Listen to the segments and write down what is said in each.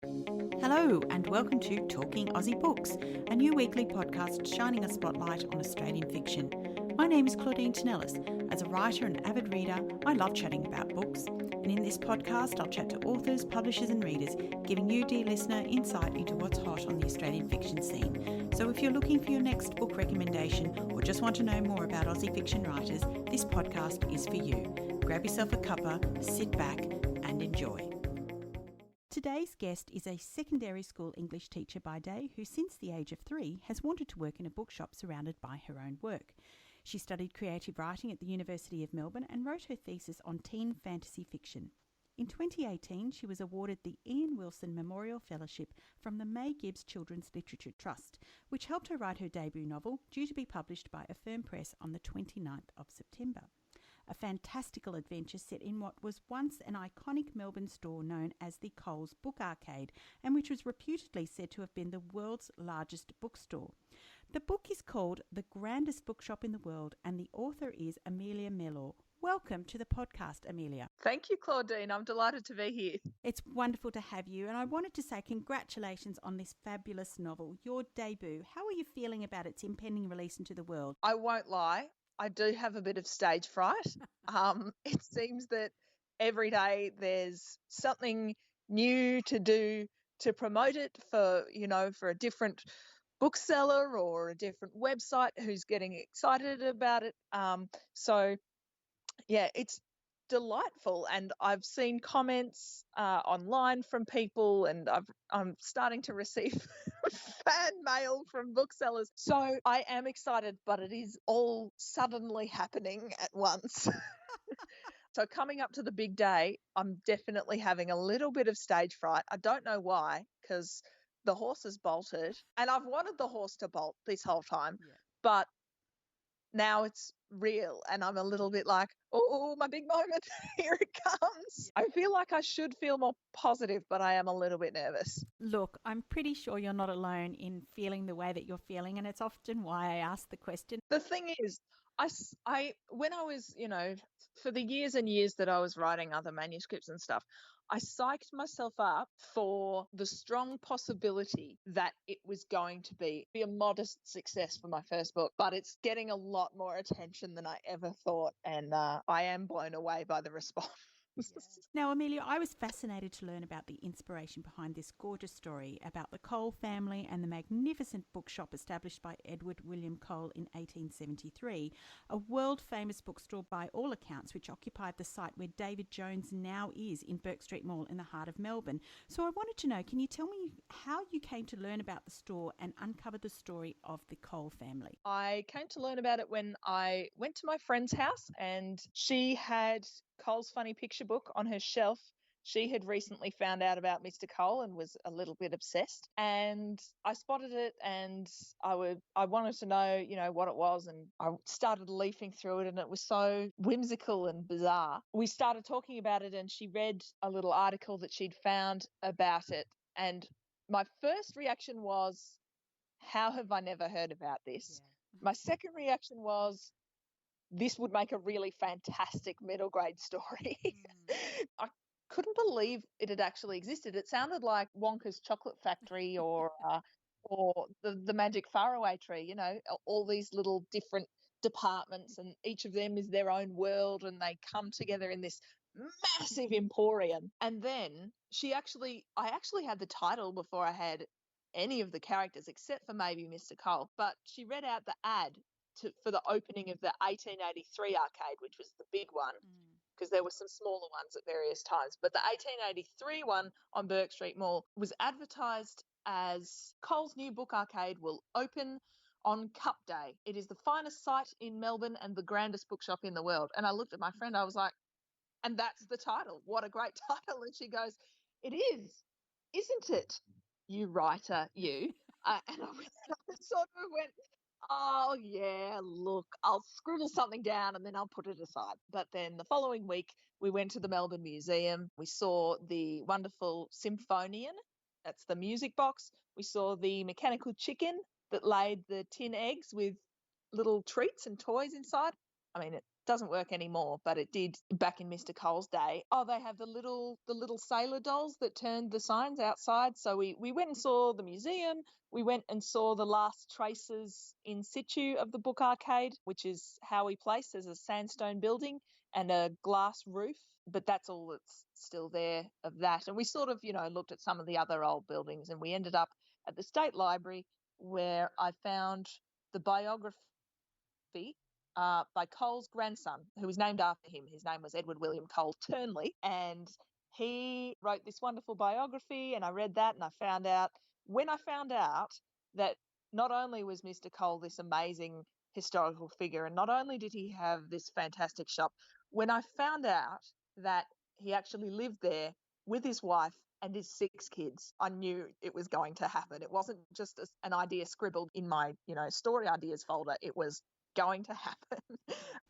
Hello and welcome to Talking Aussie Books, a new weekly podcast shining a spotlight on Australian fiction. My name is Claudine Tinellis. As a writer and avid reader, I love chatting about books. And in this podcast, I'll chat to authors, publishers and readers, giving you, dear listener, insight into what's hot on the Australian fiction scene. So if you're looking for your next book recommendation or just want to know more about Aussie fiction writers, this podcast is for you. Grab yourself a cuppa, sit back and enjoy. Today's guest is a secondary school English teacher by day who, since the age of 3, has wanted to work in a bookshop surrounded by her own work. She studied creative writing at the University of Melbourne and wrote her thesis on teen fantasy fiction. In 2018, she was awarded the Ian Wilson Memorial Fellowship from the May Gibbs Children's Literature Trust, which helped her write her debut novel, due to be published by Affirm Press on the 29th of September. A fantastical adventure set in what was once an iconic Melbourne store known as the Coles Book Arcade, and which was reputedly said to have been the world's largest bookstore. The book is called The Grandest Bookshop in the World, and the author is Amelia Mellor. Welcome to the podcast, Amelia. Thank you, Claudine. I'm delighted to be here. It's wonderful to have you, and I wanted to say congratulations on this fabulous novel, your debut. How are you feeling about its impending release into the world? I won't lie, I do have a bit of stage fright. It seems that every day there's something new to do to promote it for a different bookseller or a different website who's getting excited about it. It's delightful, and I've seen comments online from people, and I'm starting to receive fan mail from booksellers. So I am excited, but it is all suddenly happening at once. So coming up to the big day, I'm definitely having a little bit of stage fright. I don't know why, because the horse has bolted, and I've wanted the horse to bolt this whole time, but now it's real, and I'm a little bit like, oh, my big moment, here it comes. I feel like I should feel more positive, but I am a little bit nervous. Look, I'm pretty sure you're not alone in feeling the way that you're feeling, and it's often why I ask the question. The thing is, I when I was, for the years and years that I was writing other manuscripts and stuff, I psyched myself up for the strong possibility that it was going to be a modest success for my first book, but it's getting a lot more attention than I ever thought, and I am blown away by the response. Yeah. Now, Amelia, I was fascinated to learn about the inspiration behind this gorgeous story about the Cole family and the magnificent bookshop established by Edward William Cole in 1873, a world-famous bookstore by all accounts, which occupied the site where David Jones now is in Bourke Street Mall in the heart of Melbourne. So I wanted to know, can you tell me how you came to learn about the store and uncover the story of the Cole family? I came to learn about it when I went to my friend's house, and she had Cole's Funny Picture book on her shelf. She had recently found out about Mr. Cole and was a little bit obsessed, and I spotted it, and I wanted to know, what it was, and I started leafing through it, and it was so whimsical and bizarre. We started talking about it, and she read a little article that she'd found about it, and my first reaction was, how have I never heard about this? Yeah. My second reaction was, this would make a really fantastic middle grade story. I couldn't believe it had actually existed. It sounded like Wonka's Chocolate Factory or the Magic Faraway Tree, all these little different departments, and each of them is their own world, and they come together in this massive emporium. And then I actually had the title before I had any of the characters except for maybe Mr. Cole, but she read out the ad for the opening of the 1883 arcade, which was the big one, because there were some smaller ones at various times. But the 1883 one on Bourke Street Mall was advertised as Cole's new book arcade will open on Cup Day. It is the finest site in Melbourne and the grandest bookshop in the world. And I looked at my friend, I was like, and that's the title. What a great title. And she goes, it is, isn't it, you writer, you? And I sort of went, oh, yeah, look, I'll scribble something down and then I'll put it aside. But then the following week, we went to the Melbourne Museum. We saw the wonderful symphonian. That's the music box. We saw the mechanical chicken that laid the tin eggs with little treats and toys inside. I mean, doesn't work anymore, but it did back in Mr. Cole's day. Oh, they have the little sailor dolls that turned the signs outside. So we went and saw the museum. We went and saw the last traces in situ of the book arcade, which is Howie Place. There's a sandstone building and a glass roof, but that's all that's still there of that. And we sort of, looked at some of the other old buildings, and we ended up at the State Library, where I found the biography by Cole's grandson, who was named after him. His name was Edward William Cole Turnley, and he wrote this wonderful biography, and I read that, and I found out that not only was Mr. Cole this amazing historical figure, and not only did he have this fantastic shop, when I found out that he actually lived there with his wife and his 6 kids, I knew it was going to happen. It wasn't just an idea scribbled in my, story ideas folder. It was going to happen.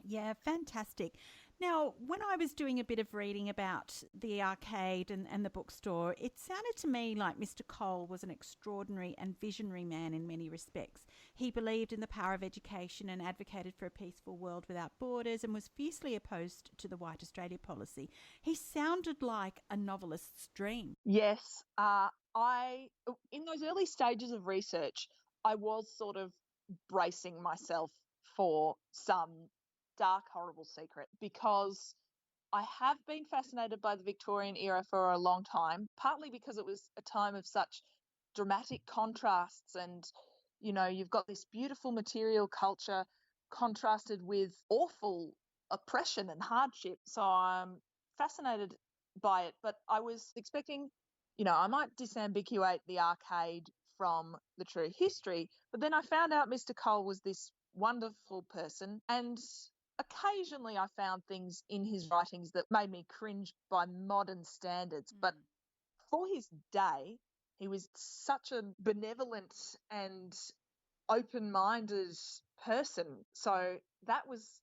Yeah, fantastic. Now, when I was doing a bit of reading about the arcade and the bookstore, it sounded to me like Mr. Cole was an extraordinary and visionary man in many respects. He believed in the power of education and advocated for a peaceful world without borders, and was fiercely opposed to the White Australia policy. He sounded like a novelist's dream. Yes. In those early stages of research, I was sort of bracing myself for some dark, horrible secret, because I have been fascinated by the Victorian era for a long time, partly because it was a time of such dramatic contrasts, and you've got this beautiful material culture contrasted with awful oppression and hardship. So I'm fascinated by it, but I was expecting, I might disambiguate the arcade from the true history, but then I found out Mr. Cole was this wonderful person, and occasionally I found things in his writings that made me cringe by modern standards. But for his day, he was such a benevolent and open-minded person. So that was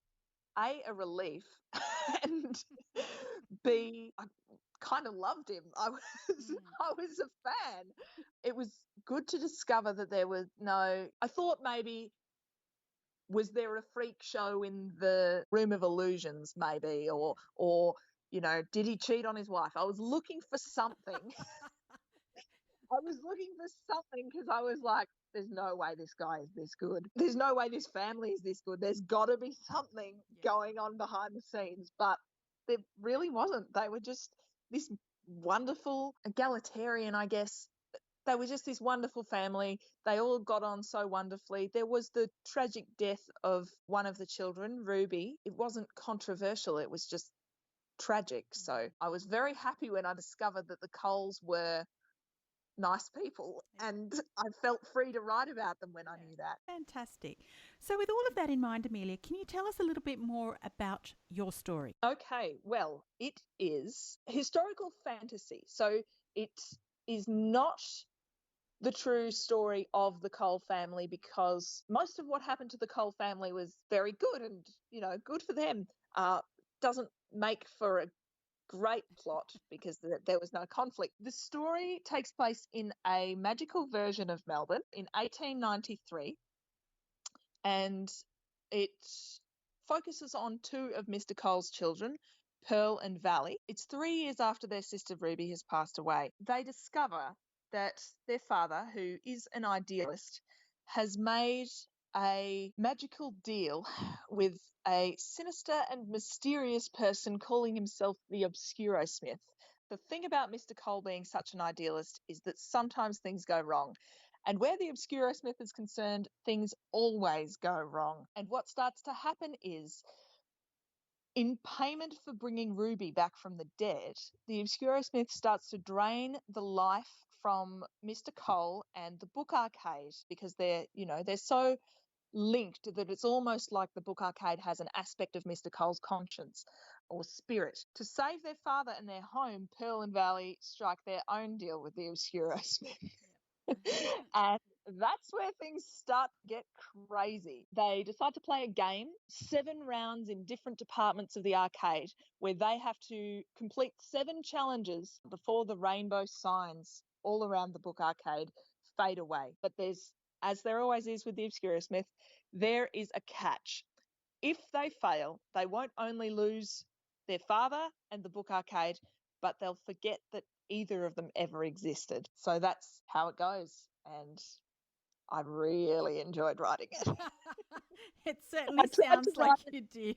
a relief, and B, I kind of loved him. I was a fan. It was good to discover that there was I thought maybe, was there a freak show in the Room of Illusions, maybe, or did he cheat on his wife? I was looking for something. Because I was like, there's no way this guy is this good. There's no way this family is this good. There's got to be something going on behind the scenes. But there really wasn't. They were just this wonderful egalitarian, I guess. They were just this wonderful family. They all got on so wonderfully. There was the tragic death of one of the children, Ruby. It wasn't controversial. It was just tragic. So I was very happy when I discovered that the Coles were nice people, and I felt free to write about them when I knew that. Fantastic. So with all of that in mind, Amelia, can you tell us a little bit more about your story? Okay, well, it is historical fantasy. So it is not the true story of the Cole family, because most of what happened to the Cole family was very good, and, good for them. Doesn't make for a great plot because there was no conflict. The story takes place in a magical version of Melbourne in 1893, and it focuses on 2 of Mr. Cole's children, Pearl and Valley. It's 3 years after their sister Ruby has passed away. They discover that their father, who is an idealist, has made a magical deal with a sinister and mysterious person calling himself the Obscurosmith. The thing about Mr. Cole being such an idealist is that sometimes things go wrong. And where the Obscurosmith is concerned, things always go wrong. And what starts to happen is, in payment for bringing Ruby back from the dead, the Obscurosmith starts to drain the life from Mr. Cole and the book arcade, because they're so linked that it's almost like the book arcade has an aspect of Mr. Cole's conscience or spirit. To save their father and their home, Pearl and Valley strike their own deal with the Obscurosmith. And that's where things start to get crazy. They decide to play a game, 7 rounds in different departments of the arcade, where they have to complete 7 challenges before the rainbow signs all around the book arcade fade away. But as there always is with the Obscurosmith, there is a catch. if they fail, they won't only lose their father and the book arcade, but they'll forget that either of them ever existed. So that's how it goes. And I really enjoyed writing it. It I certainly tried to sounds like write it. you did.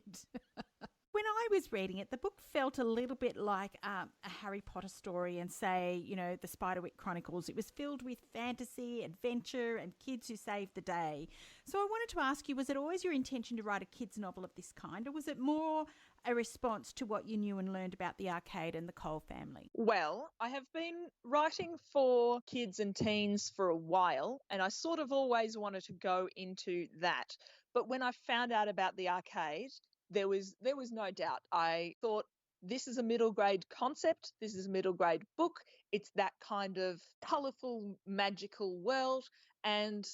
When I was reading it, the book felt a little bit like a Harry Potter story and, say, the Spiderwick Chronicles. It was filled with fantasy, adventure, and kids who saved the day. So I wanted to ask you, was it always your intention to write a kids' novel of this kind, or was it more a response to what you knew and learned about the arcade and the Cole family? Well, I have been writing for kids and teens for a while, and I sort of always wanted to go into that. But when I found out about the arcade, there was no doubt. I thought, this is a middle grade concept. This is a middle grade book. It's that kind of colourful, magical world. And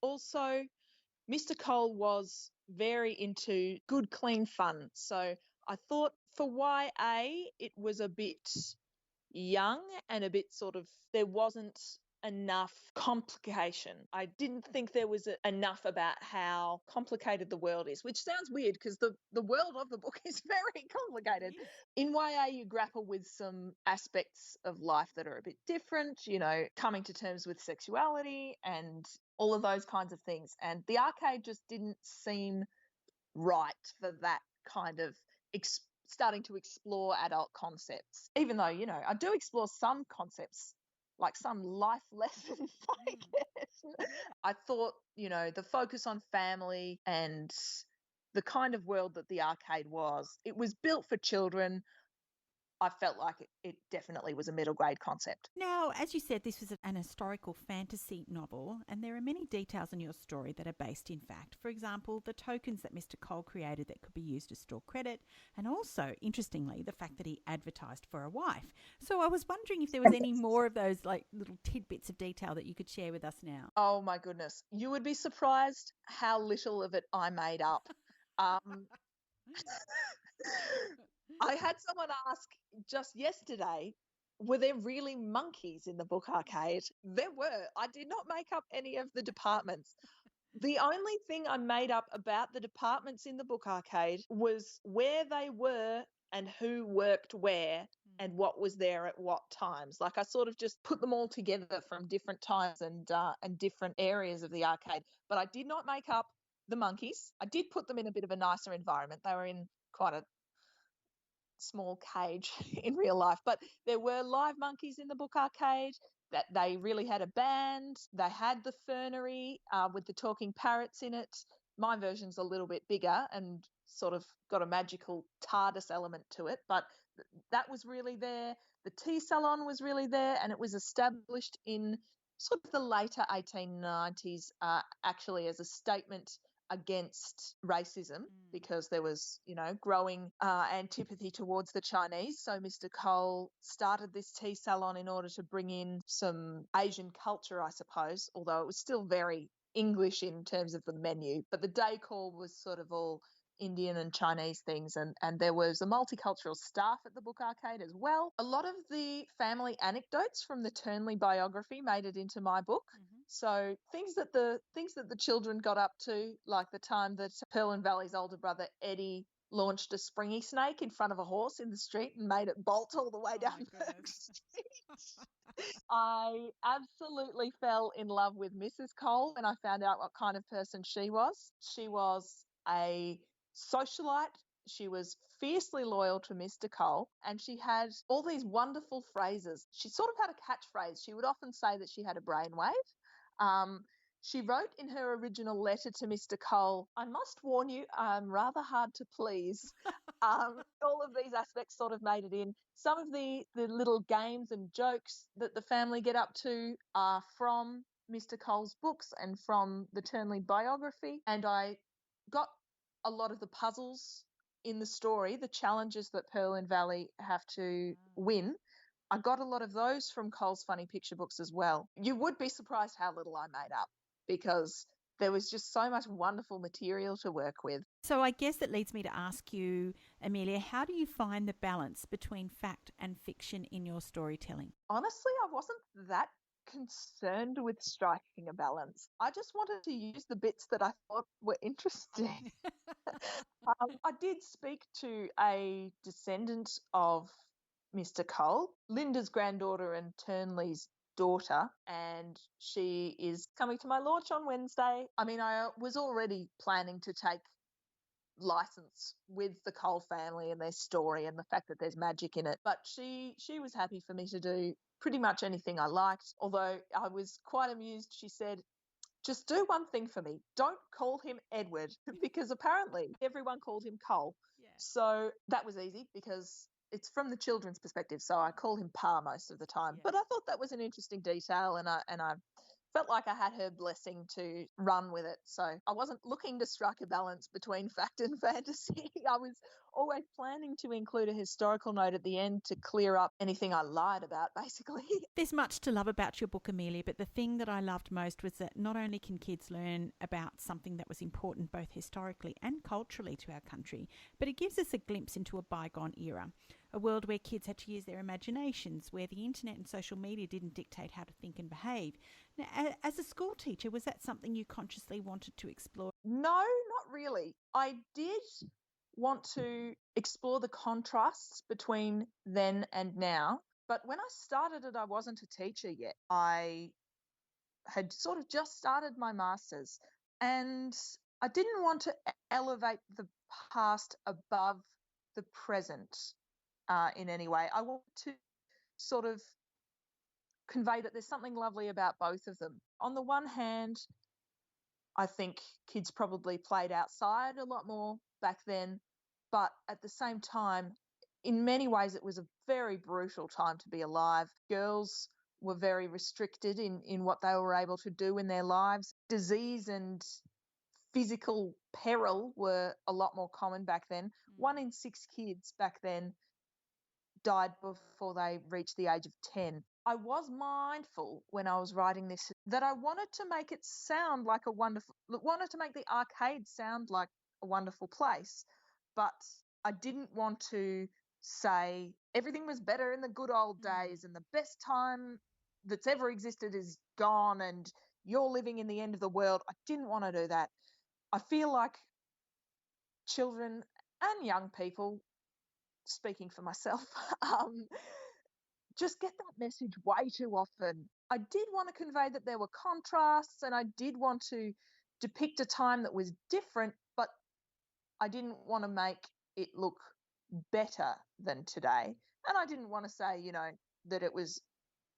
also, Mr. Cole was very into good, clean fun. So I thought for YA, it was a bit young and a bit sort of, there wasn't enough complication. I didn't think there was enough about how complicated the world is, which sounds weird because the world of the book is very complicated. In YA, you grapple with some aspects of life that are a bit different, coming to terms with sexuality and all of those kinds of things. And the arcade just didn't seem right for that kind of starting to explore adult concepts, even though, I do explore some concepts, like some life lessons, I guess. I thought, the focus on family and the kind of world that the arcade was, it was built for children. I felt like it definitely was a middle grade concept. Now, as you said, this was an historical fantasy novel, and there are many details in your story that are based in fact. For example, the tokens that Mr. Cole created that could be used to store credit, and also, interestingly, the fact that he advertised for a wife. So I was wondering if there was any more of those little tidbits of detail that you could share with us now. Oh my goodness. You would be surprised how little of it I made up. I had someone ask just yesterday, were there really monkeys in the book arcade? There were. I did not make up any of the departments. The only thing I made up about the departments in the book arcade was where they were and who worked where and what was there at what times. Like, I sort of just put them all together from different times and different areas of the arcade. But I did not make up the monkeys. I did put them in a bit of a nicer environment. They were in quite a small cage in real life, but there were live monkeys in the book arcade. That they really had a band. They had the fernery with the talking parrots in it. My version's a little bit bigger and sort of got a magical TARDIS element to it, but that was really there. The tea salon was really there, and it was established in sort of the later 1890s, actually as a statement against racism, because there was, growing antipathy towards the Chinese. So Mr. Cole started this tea salon in order to bring in some Asian culture, I suppose, although it was still very English in terms of the menu. But the decor was sort of all Indian and Chinese things, and there was a multicultural staff at the book arcade as well. A lot of the family anecdotes from the Turnley biography made it into my book. So things that the children got up to, like the time that Pearl and Valley's older brother Eddie launched a springy snake in front of a horse in the street and made it bolt all the way down Burke Street. I absolutely fell in love with Mrs. Cole when I found out what kind of person she was. She was a socialite. She was fiercely loyal to Mr. Cole, and she had all these wonderful phrases. She sort of had a catchphrase. She would often say that she had a brainwave. She wrote in her original letter to Mr. Cole, "I must warn you, I'm rather hard to please." All of these aspects sort of made it in. Some of the little games and jokes that the family get up to are from Mr. Cole's books and from the Turnley biography. And I got a lot of the puzzles in the story, the challenges that Pearl and Valley have to win. I got a lot of those from Cole's Funny Picture books as well. You would be surprised how little I made up, because there was just so much wonderful material to work with. So I guess that leads me to ask you, Amelia, how do you find the balance between fact and fiction in your storytelling? Honestly, I wasn't that concerned with striking a balance. I just wanted to use the bits that I thought were interesting. I did speak to a descendant of Mr. Cole, Linda's granddaughter and Turnley's daughter, and she is coming to my launch on Wednesday. I mean, I was already planning to take license with the Cole family and their story and the fact that there's magic in it, but she was happy for me to do pretty much anything I liked, although I was quite amused. She said, just do one thing for me. Don't call him Edward, because apparently everyone called him Cole. Yeah. So that was easy because it's from the children's perspective. So I call him Pa most of the time. Yeah. But I thought that was an interesting detail, and I felt like I had her blessing to run with it. So I wasn't looking to strike a balance between fact and fantasy. I was always planning to include a historical note at the end to clear up anything I lied about, basically. There's much to love about your book, Amelia, but the thing that I loved most was that not only can kids learn about something that was important both historically and culturally to our country, but it gives us a glimpse into a bygone era, a world where kids had to use their imaginations, where the internet and social media didn't dictate how to think and behave. Now, as a school teacher, was that something you consciously wanted to explore? No, not really. I did want to explore the contrasts between then and now. But when I started it, I wasn't a teacher yet. I had sort of just started my master's, and I didn't want to elevate the past above the present in any way. I want to sort of convey that there's something lovely about both of them. On the one hand, I think kids probably played outside a lot more back then, but at the same time, in many ways, it was a very brutal time to be alive. Girls were very restricted in what they were able to do in their lives. Disease and physical peril were a lot more common back then. 1 in 6 kids back then died before they reached the age of 10. I was mindful when I was writing this that I wanted to make it sound like wanted to make the arcade sound like a wonderful place, but I didn't want to say everything was better in the good old days and the best time that's ever existed is gone and you're living in the end of the world. I didn't want to do that. I feel like children and young people, speaking for myself, just get that message way too often. I did want to convey that there were contrasts, and I did want to depict a time that was different, but I didn't want to make it look better than today. And I didn't want to say, that it was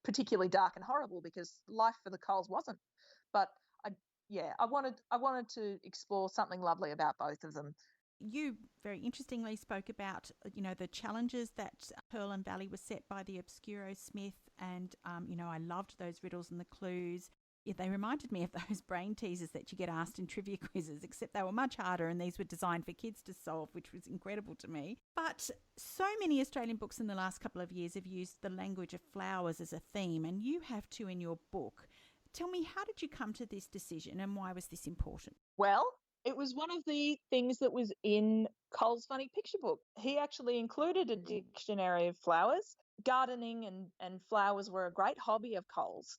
particularly dark and horrible, because life for the Coles wasn't. But I wanted to explore something lovely about both of them. You very interestingly spoke about, the challenges that Pearl and Valley was set by the Obscuro Smith, and, I loved those riddles and the clues. Yeah, they reminded me of those brain teasers that you get asked in trivia quizzes, except they were much harder and these were designed for kids to solve, which was incredible to me. But so many Australian books in the last couple of years have used the language of flowers as a theme, and you have too in your book. Tell me, how did you come to this decision and why was this important? Well, it was one of the things that was in Cole's funny picture book. He actually included a dictionary of flowers. Gardening and flowers were a great hobby of Cole's.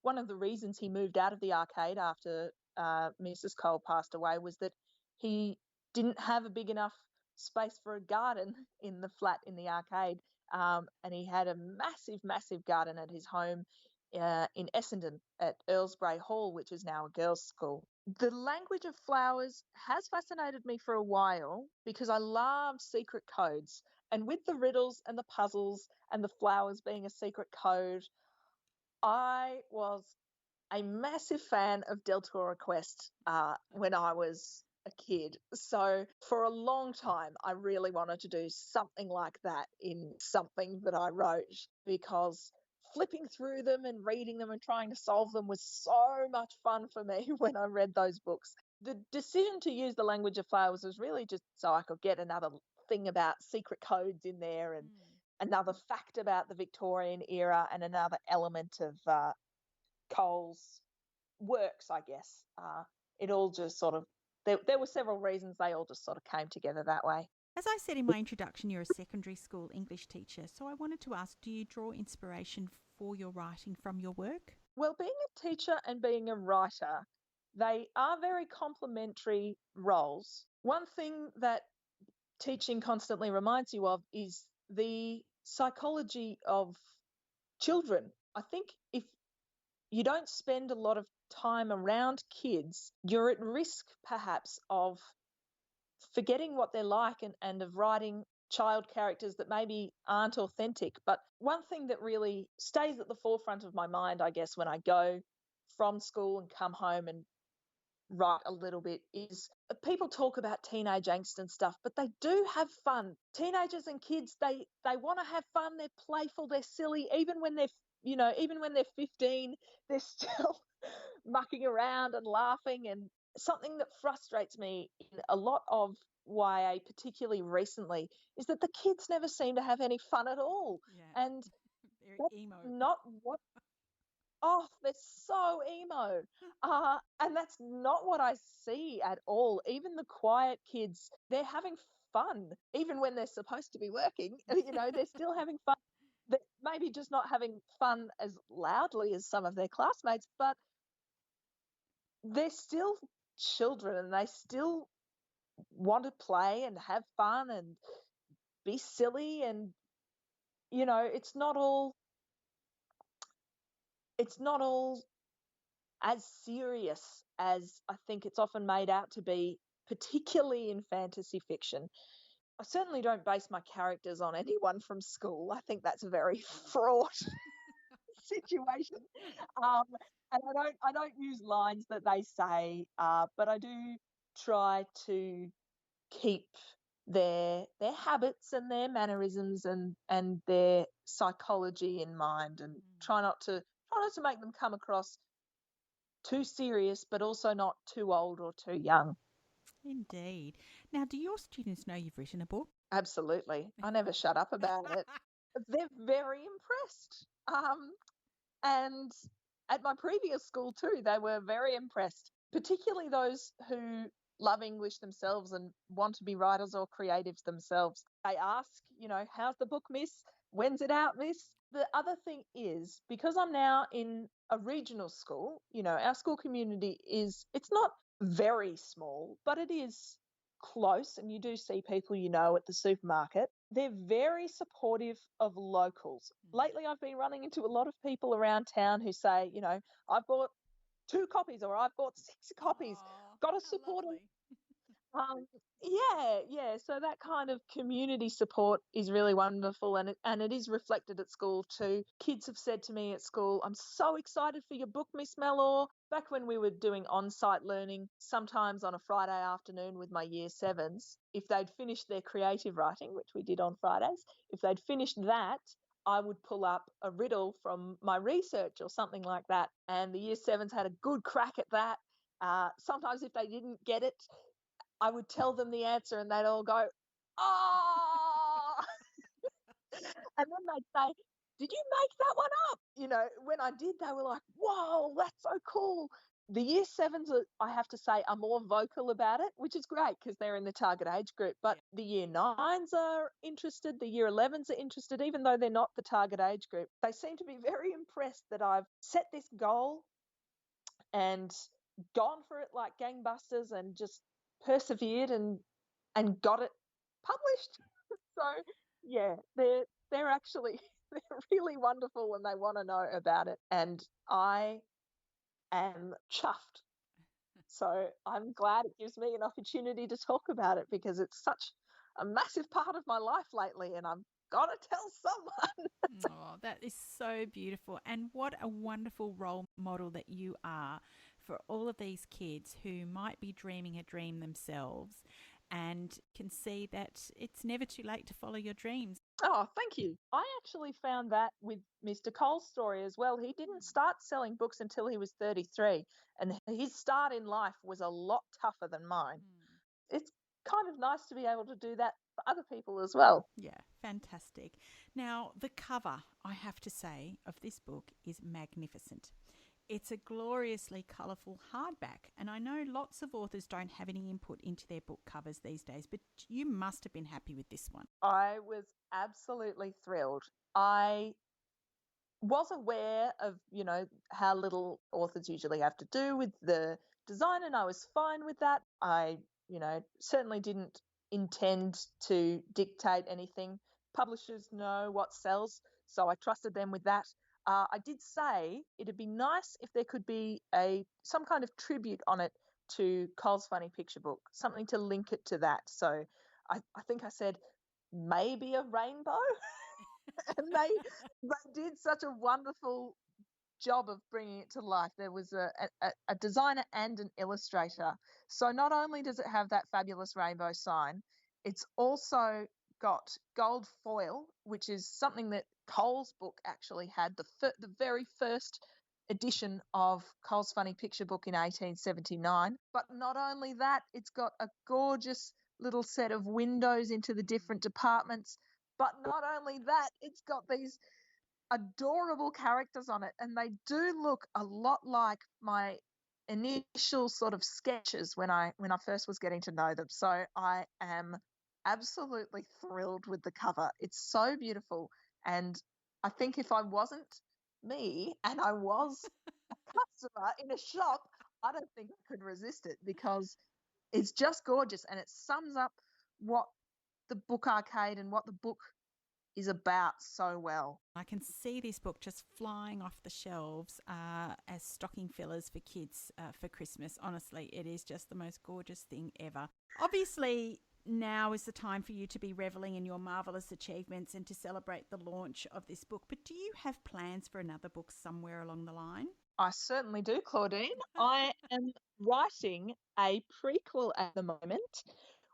One of the reasons he moved out of the arcade after Mrs. Cole passed away was that he didn't have a big enough space for a garden in the flat in the arcade. And he had a massive, massive garden at his home in Essendon at Earlsbury Hall, which is now a girls' school. The language of flowers has fascinated me for a while because I love secret codes. And with the riddles and the puzzles and the flowers being a secret code, I was a massive fan of Deltora Quest when I was a kid. So for a long time, I really wanted to do something like that in something that I wrote, because flipping through them and reading them and trying to solve them was so much fun for me when I read those books. The decision to use the language of flowers was really just so I could get another thing about secret codes in there and another fact about the Victorian era and another element of Cole's works, I guess. It all just sort of, there were several reasons, they all just sort of came together that way. As I said in my introduction, you're a secondary school English teacher, so I wanted to ask, do you draw inspiration for your writing from your work? Well, being a teacher and being a writer, they are very complementary roles. One thing that teaching constantly reminds you of is the psychology of children. I think if you don't spend a lot of time around kids, you're at risk perhaps of forgetting what they're like and of writing child characters that maybe aren't authentic. But one thing that really stays at the forefront of my mind, I guess, when I go from school and come home and write a little bit is people talk about teenage angst and stuff, but they do have fun. Teenagers and kids, they want to have fun. They're playful. They're silly. Even when they're 15, they're still mucking around and laughing. And something that frustrates me in a lot of YA, particularly recently, is that the kids never seem to have any fun at all. Yeah. And Very that's emo. not what Oh, they're so emo. And that's not what I see at all. Even the quiet kids, they're having fun, even when they're supposed to be working. They're still having fun. They're maybe just not having fun as loudly as some of their classmates, but they're still children and they still want to play and have fun and be silly. And, it's not all as serious as I think it's often made out to be, particularly in fantasy fiction. I certainly don't base my characters on anyone from school. I think that's a very fraught situation. Um, and I don't use lines that they say, but I do try to keep their habits and their mannerisms and their psychology in mind, and try not to make them come across too serious, but also not too old or too young. Indeed. Now, do your students know you've written a book? Absolutely. I never shut up about it. They're very impressed. And at my previous school too, they were very impressed, particularly those who love English themselves and want to be writers or creatives themselves. They ask, how's the book, miss? When's it out, miss? The other thing is, because I'm now in a regional school, our school community it's not very small, but it is close, and you do see people at the supermarket. They're very supportive of locals. Lately, I've been running into a lot of people around town who say, I've bought 2 copies or I've bought 6 copies. Got to support them. Yeah. So that kind of community support is really wonderful, and it is reflected at school too. Kids have said to me at school, "I'm so excited for your book, Miss Mellor." Back when we were doing on-site learning, sometimes on a Friday afternoon with my year 7s, if they'd finished their creative writing, which we did on Fridays, if they'd finished that, I would pull up a riddle from my research or something like that, and the year 7s had a good crack at that. Sometimes if they didn't get it, I would tell them the answer and they'd all go, "Oh!" And then they'd say, "Did you make that one up?" When I did, they were like, "Whoa, that's so cool." The year 7s, I have to say, are more vocal about it, which is great because they're in the target age group. But the year 9s are interested, the year 11s are interested, even though they're not the target age group. They seem to be very impressed that I've set this goal and gone for it like gangbusters and just persevered and got it published. So yeah, they're actually they're really wonderful and they want to know about it, and I am chuffed. So I'm glad it gives me an opportunity to talk about it because it's such a massive part of my life lately, and I've got to tell someone. Oh, that is so beautiful. And what a wonderful role model that you are for all of these kids who might be dreaming a dream themselves and can see that it's never too late to follow your dreams. Oh, thank you. I actually found that with Mr. Cole's story as well. He didn't start selling books until he was 33, and his start in life was a lot tougher than mine. It's kind of nice to be able to do that for other people as well. Yeah, fantastic. Now, the cover, I have to say, of this book is magnificent. It's a gloriously colourful hardback, and I know lots of authors don't have any input into their book covers these days, but you must have been happy with this one. I was absolutely thrilled. I was aware of, how little authors usually have to do with the design, and I was fine with that. I, certainly didn't intend to dictate anything. Publishers know what sells, so I trusted them with that. I did say it'd be nice if there could be some kind of tribute on it to Cole's Funny Picture Book, something to link it to that. So I think I said maybe a rainbow. And they did such a wonderful job of bringing it to life. There was a designer and an illustrator. So not only does it have that fabulous rainbow sign, it's also got gold foil, which is something that Cole's book actually had, the very first edition of Cole's Funny Picture Book in 1879. But not only that, it's got a gorgeous little set of windows into the different departments. But not only that, it's got these adorable characters on it, and they do look a lot like my initial sort of sketches when I first was getting to know them. So I am absolutely thrilled with the cover. It's so beautiful, and I think if I wasn't me and I was a customer in a shop, I don't think I could resist it, because it's just gorgeous, and it sums up what the book arcade and what the book is about so well. I can see this book just flying off the shelves as stocking fillers for kids for Christmas. Honestly, it is just the most gorgeous thing ever. Obviously, now is the time for you to be reveling in your marvellous achievements and to celebrate the launch of this book. But do you have plans for another book somewhere along the line? I certainly do, Claudine. I am writing a prequel at the moment,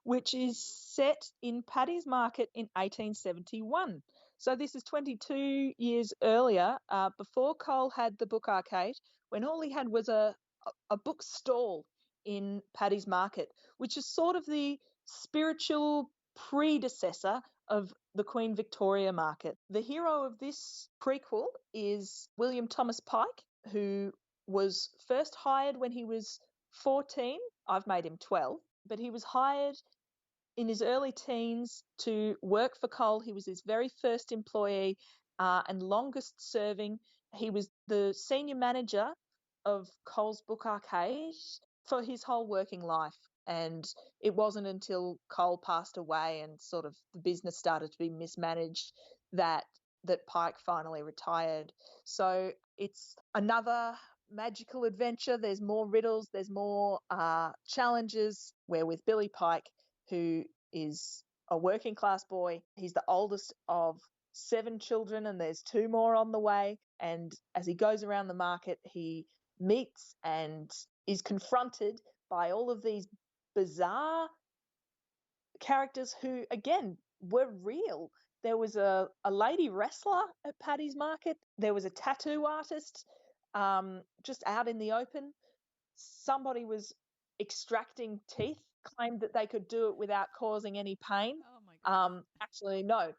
which is set in Paddy's Market in 1871. So this is 22 years earlier, before Cole had the book arcade, when all he had was a bookstall in Paddy's Market, which is sort of the spiritual predecessor of the Queen Victoria Market. The hero of this prequel is William Thomas Pike, who was first hired when he was 14. I've made him 12, but he was hired in his early teens to work for Cole. He was his very first employee and longest serving. He was the senior manager of Cole's Book Arcade for his whole working life. And it wasn't until Cole passed away and sort of the business started to be mismanaged that Pike finally retired. So it's another magical adventure. There's more riddles, there's more challenges. We're with Billy Pike, who is a working class boy. He's the oldest of 7 children, and there's 2 more on the way. And as he goes around the market, he meets and is confronted by all of these bizarre characters who, again, were real. There was a lady wrestler at Paddy's Market. There was a tattoo artist just out in the open. Somebody was extracting teeth, claimed that they could do it without causing any pain. Oh my God. Actually, no.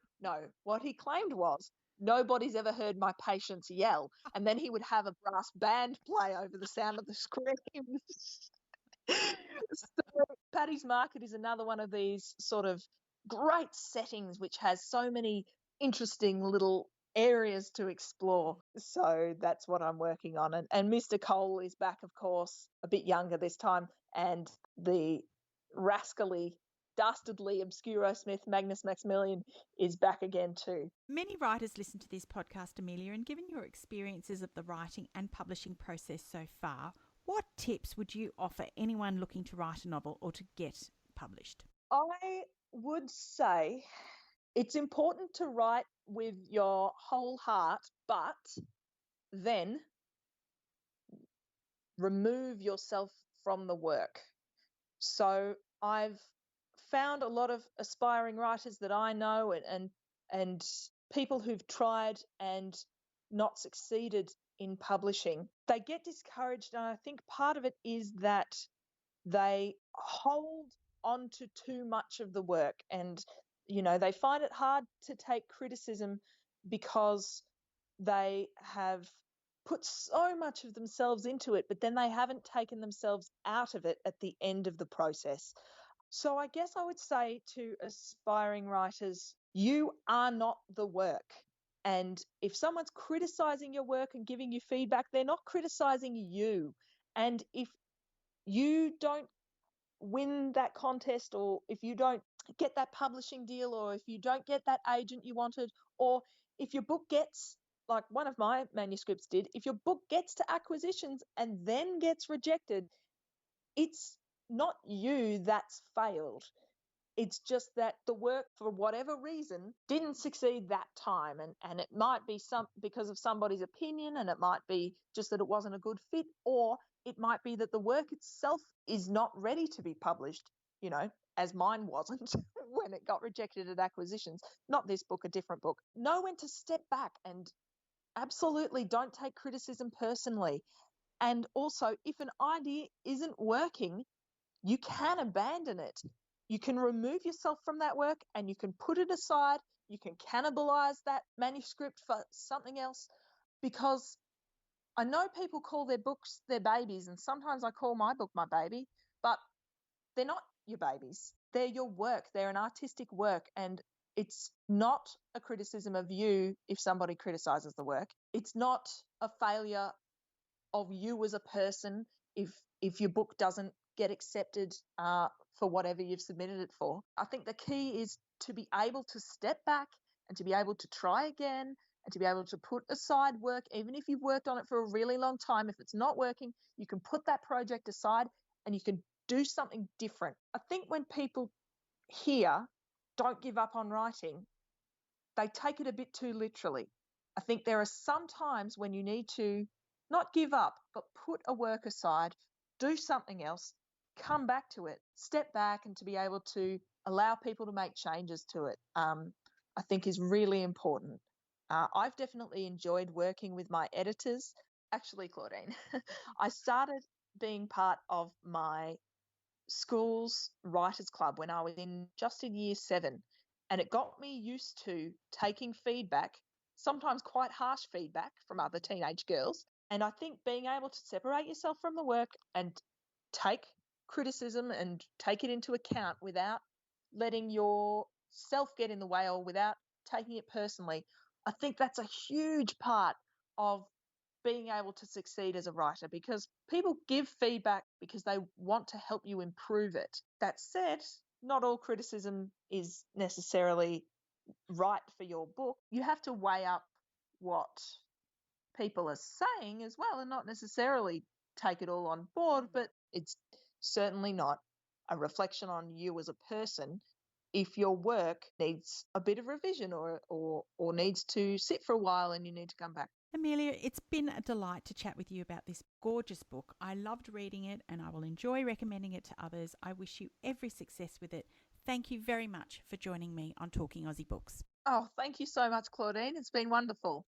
What he claimed was, nobody's ever heard my patients yell. And then he would have a brass band play over the sound of the screams. So Paddy's Market is another one of these sort of great settings which has so many interesting little areas to explore. So that's what I'm working on. And Mr. Cole is back, of course, a bit younger this time, and the rascally, dastardly Obscuro Smith Magnus Maximilian is back again too. Many writers listen to this podcast, Amelia, and given your experiences of the writing and publishing process so far, what tips would you offer anyone looking to write a novel or to get published? I would say it's important to write with your whole heart, but then remove yourself from the work. So I've found a lot of aspiring writers that I know and people who've tried and not succeeded in publishing. They get discouraged, and I think part of it is that they hold on to too much of the work, and they find it hard to take criticism because they have put so much of themselves into it, but then they haven't taken themselves out of it at the end of the process. So I guess I would say to aspiring writers, you are not the work. And if someone's criticizing your work and giving you feedback, they're not criticizing you. And if you don't win that contest, or if you don't get that publishing deal, or if you don't get that agent you wanted, or if your book gets, like one of my manuscripts did, if your book gets to acquisitions and then gets rejected, it's not you that's failed. It's just that the work, for whatever reason, didn't succeed that time. And it might be because of somebody's opinion, and it might be just that it wasn't a good fit, or it might be that the work itself is not ready to be published, as mine wasn't when it got rejected at acquisitions. Not this book, a different book. Know when to step back, and absolutely don't take criticism personally. And also, if an idea isn't working, you can abandon it. You can remove yourself from that work and you can put it aside. You can cannibalize that manuscript for something else, because I know people call their books their babies, and sometimes I call my book my baby, but they're not your babies. They're your work. They're an artistic work, and it's not a criticism of you if somebody criticizes the work. It's not a failure of you as a person if your book doesn't get accepted for whatever you've submitted it for. I think the key is to be able to step back and to be able to try again and to be able to put aside work, even if you've worked on it for a really long time. If it's not working, you can put that project aside and you can do something different. I think when people hear "don't give up on writing," they take it a bit too literally. I think there are some times when you need to not give up, but put a work aside, do something else, come back to it, step back, and to be able to allow people to make changes to it, I think is really important. I've definitely enjoyed working with my editors. Actually, Claudine, I started being part of my school's writers club when I was just in year 7, and it got me used to taking feedback, sometimes quite harsh feedback from other teenage girls. And I think being able to separate yourself from the work and take criticism and take it into account without letting yourself get in the way or without taking it personally, I think that's a huge part of being able to succeed as a writer, because people give feedback because they want to help you improve it. That said, not all criticism is necessarily right for your book. You have to weigh up what people are saying as well and not necessarily take it all on board, but it's certainly not a reflection on you as a person if your work needs a bit of revision or needs to sit for a while and you need to come back. Amelia, it's been a delight to chat with you about this gorgeous book. I loved reading it and I will enjoy recommending it to others. I wish you every success with it. Thank you very much for joining me on Talking Aussie Books. Oh, thank you so much, Claudine. It's been wonderful.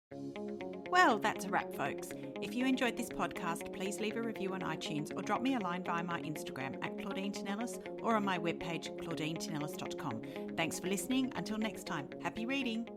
Well, that's a wrap, folks. If you enjoyed this podcast, please leave a review on iTunes or drop me a line via my Instagram at Claudine Tinellis or on my webpage, claudinetинellis.com. Thanks for listening. Until next time, happy reading.